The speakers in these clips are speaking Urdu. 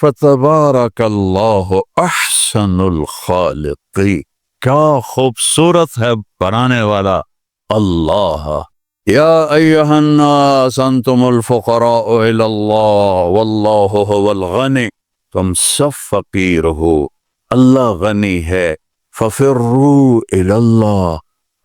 فتبارکاللہ احسن الخالقین، کیا خوبصورت ہے بنانے والا اللہ۔ یا ایہا الناس انتم الفقراء الی اللہ واللہ هو الغنی، تم سب فقیر ہو، اللہ غنی ہے۔ ففروا الی اللہ،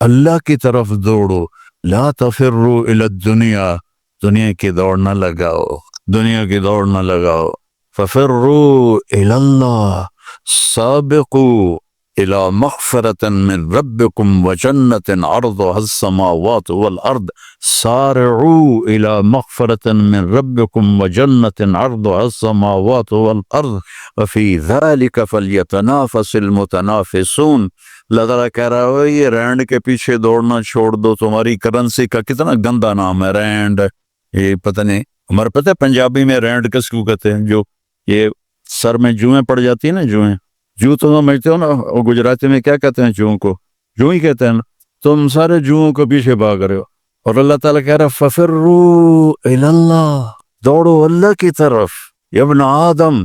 اللہ کی طرف دوڑو، لا تفروا الی الدنیا، دنیا کی دوڑ نہ لگاؤ، دنیا کی دوڑ نہ لگاؤ۔ ففروا الی اللہ، سابقوا الى مغفرة من ربكم وجنة عرضها السماوات والأرض، سارعوا الى مغفرة من ربكم وجنة عرضها السماوات والأرض وفي ذلك فليتنافس المتنافسون۔ اللہ تعالیٰ کہہ رہا ہے یہ رینڈ کے پیچھے دوڑنا چھوڑ دو، تمہاری کرنسی کا کتنا گندا نام ہے رینڈ، یہ پتہ نہیں ہمارے پتہ ہے پنجابی میں رینڈ کس کو کہتے ہیں، جو یہ سر میں جوئیں پڑ جاتی ہیں نا، جوئیں، جو تو سمجھتے ہو نا، اور گجراتی میں کیا کہتے ہیں جوؤں کو، جو ہی کہتے ہیں نا، تم سارے جوؤں کو پیچھے بھاگ رہے ہو، اور اللہ تعالیٰ کہہ رہا ہے ففروا الی اللہ، دوڑو اللہ کی طرف۔ یا ابن آدم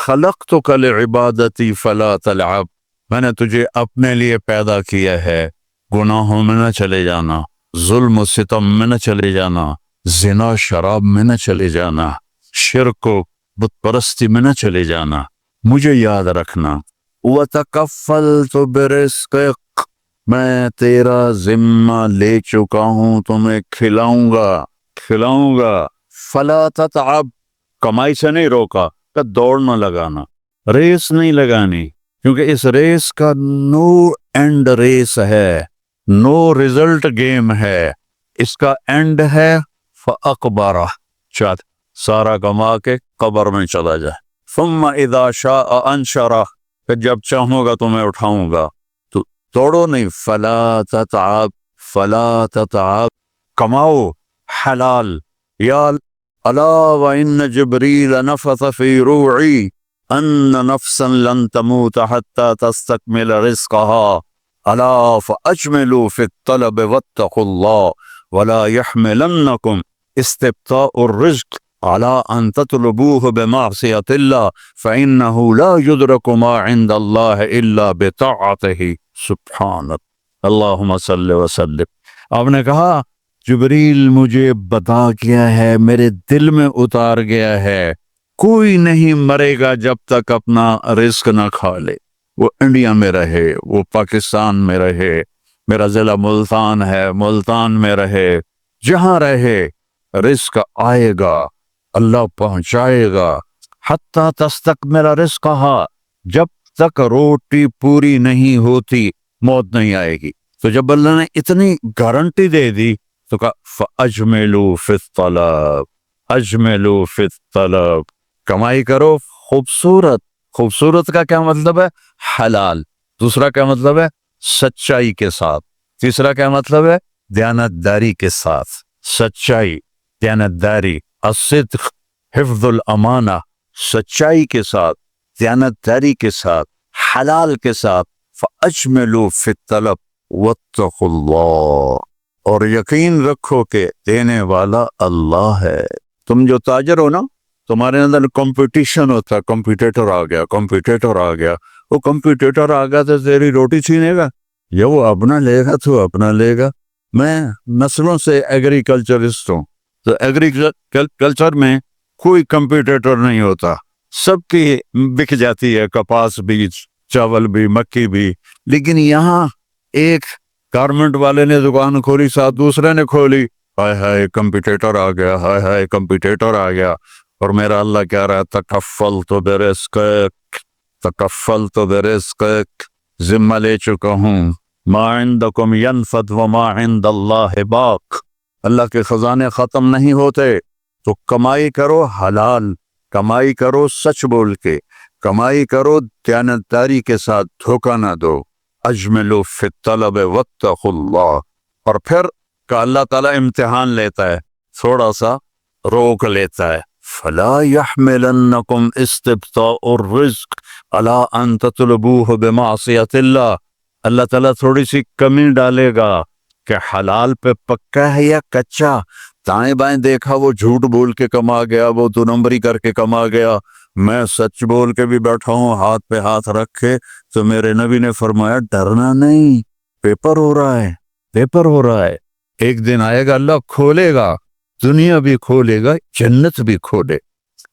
خلقتک لعبادتی فلا تلعب، میں نے تجھے اپنے لیے پیدا کیا ہے، گناہوں میں نہ چلے جانا، ظلم و ستم میں نہ چلے جانا، زنا شراب میں نہ چلے جانا، شرک و بت پرستی میں نہ چلے جانا، مجھے یاد رکھنا۔ وَتَكَفَّلْتُ بِرِزْقِكَ، میں تیرا ذمہ لے چکا ہوں، تمہیں کھلاؤں گا۔ فَلَا تَتْعَبْ، کمائی سے نہیں روکا کہ دوڑ نہ لگانا، ریس نہیں لگانی، کیونکہ اس ریس کا نو اینڈ ریس ہے، نو ریزلٹ گیم ہے، اس کا اینڈ ہے فَأَقْبَرَ، شاید سارا کما کے قبر میں چلا جائے۔ ثم اذا شاء انشرہ، پھر جب چاہوں گا تمہیں اٹھاؤں گا، تو دوڑو نہیں۔ فلا تتعب، کماؤ حلال۔ یا الا وان جبریل نفث فی روعی ان نفسا لن تموت حتى تستکمل رزقها الا فاجملوا في الطلب واتقوا الله ولا يحملنكم استبطاء الرزق على ان تطلبوه بمعصية الله فإنه لا يدرك ما عند الله الا بطاعته۔ سبحان اللہ، اللہم صل وسلم۔ آپ نے کہا جبریل مجھے بتا گیا ہے، میرے دل میں اتار گیا ہے، کوئی نہیں مرے گا جب تک اپنا رزق نہ کھا لے، وہ انڈیا میں رہے، وہ پاکستان میں رہے، میرا ضلع ملتان ہے، ملتان میں رہے، جہاں رہے رزق آئے گا، اللہ پہنچائے گا۔ حتیٰ تستکمل رزقہا، جب تک روٹی پوری نہیں ہوتی موت نہیں آئے گی۔ تو جب اللہ نے اتنی گارنٹی دے دی تو کہا فَأَجْمِلُوا فِي الطَّلَبِ، اجملوا فی الطلب، کمائی کرو خوبصورت۔ خوبصورت کا کیا مطلب ہے؟ حلال۔ دوسرا کیا مطلب ہے؟ سچائی کے ساتھ۔ تیسرا کیا مطلب ہے؟ دیانتداری کے ساتھ۔ سچائی، دیانتداری، الصدق، حفظ الامانہ، سچائی کے ساتھ، دیانتداری کے ساتھ، حلال کے ساتھ۔ فَأَجْمِلُوا فِي الطَّلَبِ وَاتَّقُوا اللَّهَ، اور یقین رکھو کہ دینے والا اللہ ہے۔ تم جو تاجر ہو نا، تمہارے اندر کمپٹیشن ہوتا ہے، کمپیٹیٹر آ گیا، وہ کمپیٹیٹر آ گیا تو تیری روٹی چھینے گا، یا وہ اپنا لے گا تو اپنا لے گا۔ میں نسلوں سے ایگریکلچرسٹ ہوں، تو ایگریکلچر میں کوئی کمپیٹیٹر نہیں ہوتا، سب کی بک جاتی ہے، کپاس بھی، چاول بھی، مکی بھی۔ لیکن یہاں ایک گارمنٹ والے نے دکان کھولی، ساتھ دوسرے نے کھولی، ہائے ہائے کمپیٹیٹر آ گیا، ہائے ہائے کمپیٹیٹر آ گیا۔ اور میرا اللہ کہہ رہا ہے تکفلت برزقک، ذمہ لے چکا ہوں، ما عندکم ینفد وما عند اللہ باق، اللہ کے خزانے ختم نہیں ہوتے، تو کمائی کرو حلال، کمائی کرو سچ بول کے، کمائی کرو دیانتداری کے ساتھ، دھوکہ نہ دو۔ اجملوا فی الطلب واتقوا اللہ، اور پھر کہ اللہ تعالیٰ امتحان لیتا ہے، تھوڑا سا روک لیتا ہے۔ فلا يحملنکم استبطاء الرزق علی ان تطلبوه بمعصیۃ اللہ، اللہ تعالیٰ تھوڑی سی کمی ڈالے گا کہ حلال پہ پکا ہے یا کچا۔ دائیں بائیں دیکھا وہ جھوٹ بول کے کما گیا، وہ دو نمبری کر کے کما گیا، میں سچ بول کے بھی بیٹھا ہوں ہاتھ پہ ہاتھ رکھ کے، تو میرے نبی نے فرمایا ڈرنا نہیں، پیپر ہو رہا ہے، پیپر ہو رہا ہے، ایک دن آئے گا اللہ کھولے گا، دنیا بھی کھولے گا، جنت بھی کھولے۔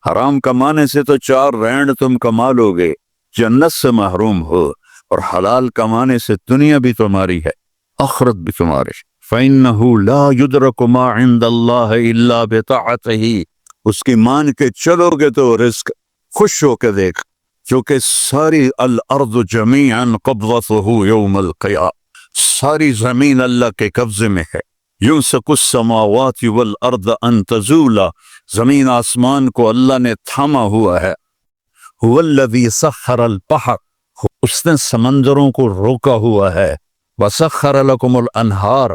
حرام کمانے سے تو 4 رینڈ تم کما لو گے، جنت سے محروم ہو، اور حلال کمانے سے دنیا بھی تمہاری ہے، آخرت بھی تمہاری۔ فَإِنَّهُ لَا يُدْرَكُ مَا عِندَ اللَّهِ إِلَّا بِطَاعَتِهِ، اس کی مان کے چلو گے تو رزق خوش ہو کے دیکھ، کیونکہ ساری الارض جمیعاً قبضتہ یوم القیامہ، ساری زمین اللہ کے قبضے میں ہے۔ یمسک السماوات والارض ان تزولا، زمین آسمان کو اللہ نے تھاما ہوا ہے۔ هو الذی سخر البحر، اس نے سمندروں کو روکا ہوا ہے۔ وسخر لکم الانہار،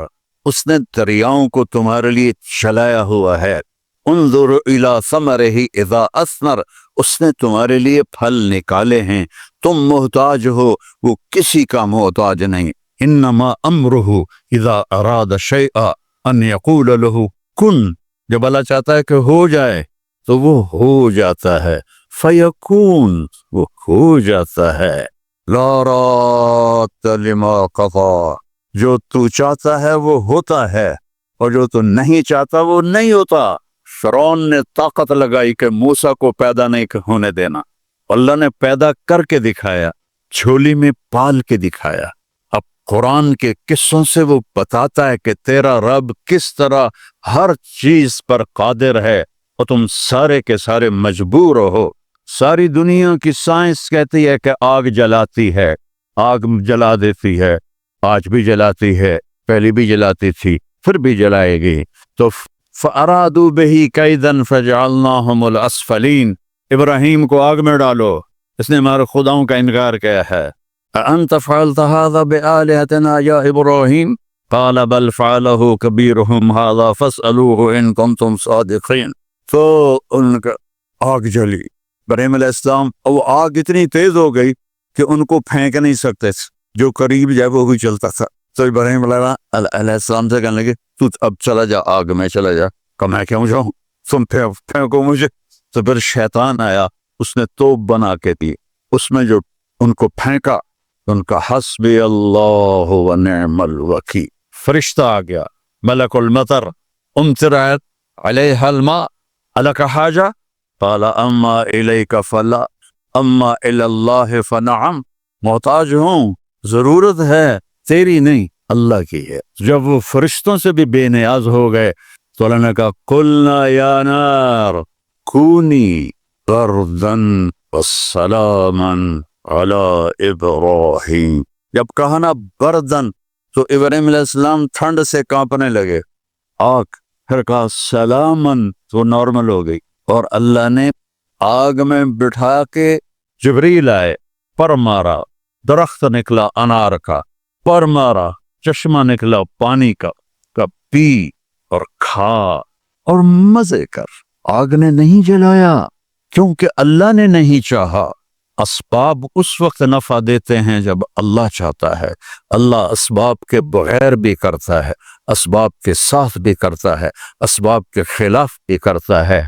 اس نے دریاؤں کو تمہارے لیے چلایا ہوا ہے۔ انظر الی ثمرہ اذا اثمر، اس نے تمہارے لیے پھل نکالے ہیں، تم محتاج ہو، وہ کسی کا محتاج نہیں۔ انما امرہ اذا اراد شیئا ان یقول له کن، جب اللہ چاہتا ہے کہ ہو جائے تو وہ ہو جاتا ہے، فیکون، وہ ہو جاتا ہے۔ لا راد لما قضا، جو تو چاہتا ہے وہ ہوتا ہے، اور جو تو نہیں چاہتا وہ نہیں ہوتا۔ فرعون نے طاقت لگائی کہ موسیٰ کو پیدا نہیں ہونے دینا، اللہ نے پیدا کر کے دکھایا، جھولی میں پال کے دکھایا۔ اب قرآن کے قصوں سے وہ بتاتا ہے کہ تیرا رب کس طرح ہر چیز پر قادر ہے، اور تم سارے کے سارے مجبور ہو۔ ساری دنیا کی سائنس کہتی ہے کہ آگ جلاتی ہے، آگ جلا دیتی ہے، آج بھی جلاتی ہے، پہلی بھی جلاتی تھی، پھر بھی جلائے گی۔ تو فَأَرَادُوا بِهِ كَيْدًا فَجَعَلْنَاهُمُ الْأَسْفَلِينَ، ابراہیم کو آگ میں ڈالو، اس نے ہمارے خداؤں کا انکار کیا ہے۔ أَأَنْتَ فَعَلْتَ هَذَا بِآلِهَتِنَا يَا إِبْرَاهِيمُ قَالَ بَلْ فَعَلَهُ كَبِيرُهُمْ هَذَا فَاسْأَلُوهُ إِن كُنتُمْ صَادِقِينَ۔ تو ان کا آگ جلی، ابراہیم علیہ السلام، وہ آگ اتنی تیز ہو گئی کہ ان کو پھینک نہیں سکتے، جو قریب جائے وہ بھی چلتا تھا۔ تو ابراہیم علیہ السلام سے کہنے لگے تو اب چلا جا، آگ میں چلا جا۔ کہ میں کیوں جاؤں، تم پھینکو مجھے۔ تو پھر شیطان آیا، اس نے توپ بنا کے دی، اس میں جو ان کو پھینکا، ان کا حسبی اللہ و نعم الوکیل، فرشتہ آ گیا، ملک المطر، امطرت علیہ الماء، الک حاجہ، قال اما الیک فلا اما الی اللہ فنعم، محتاج ہوں، ضرورت ہے، تیری نہیں، اللہ کی ہے۔ جب وہ فرشتوں سے بھی بے نیاز ہو گئے تو اللہ نے کہا قلنا یا نار کونی بردا وسلاما علی ابراہیم، جب کہا نا بردن تو ابراہیم علیہ السلام ٹھنڈ سے کانپنے لگے، آگ، پھر کہا سلامن تو نارمل ہو گئی، اور اللہ نے آگ میں بٹھا کے جبریل آئے، پر مارا، درخت نکلا انار کا، پر مارا، چشمہ نکلا پانی کا پی اور کھا اور مزے کر۔ آگ نے نہیں جلایا کیونکہ اللہ نے نہیں چاہا۔ اسباب اس وقت نفع دیتے ہیں جب اللہ چاہتا ہے، اللہ اسباب کے بغیر بھی کرتا ہے، اسباب کے ساتھ بھی کرتا ہے، اسباب کے خلاف بھی کرتا ہے۔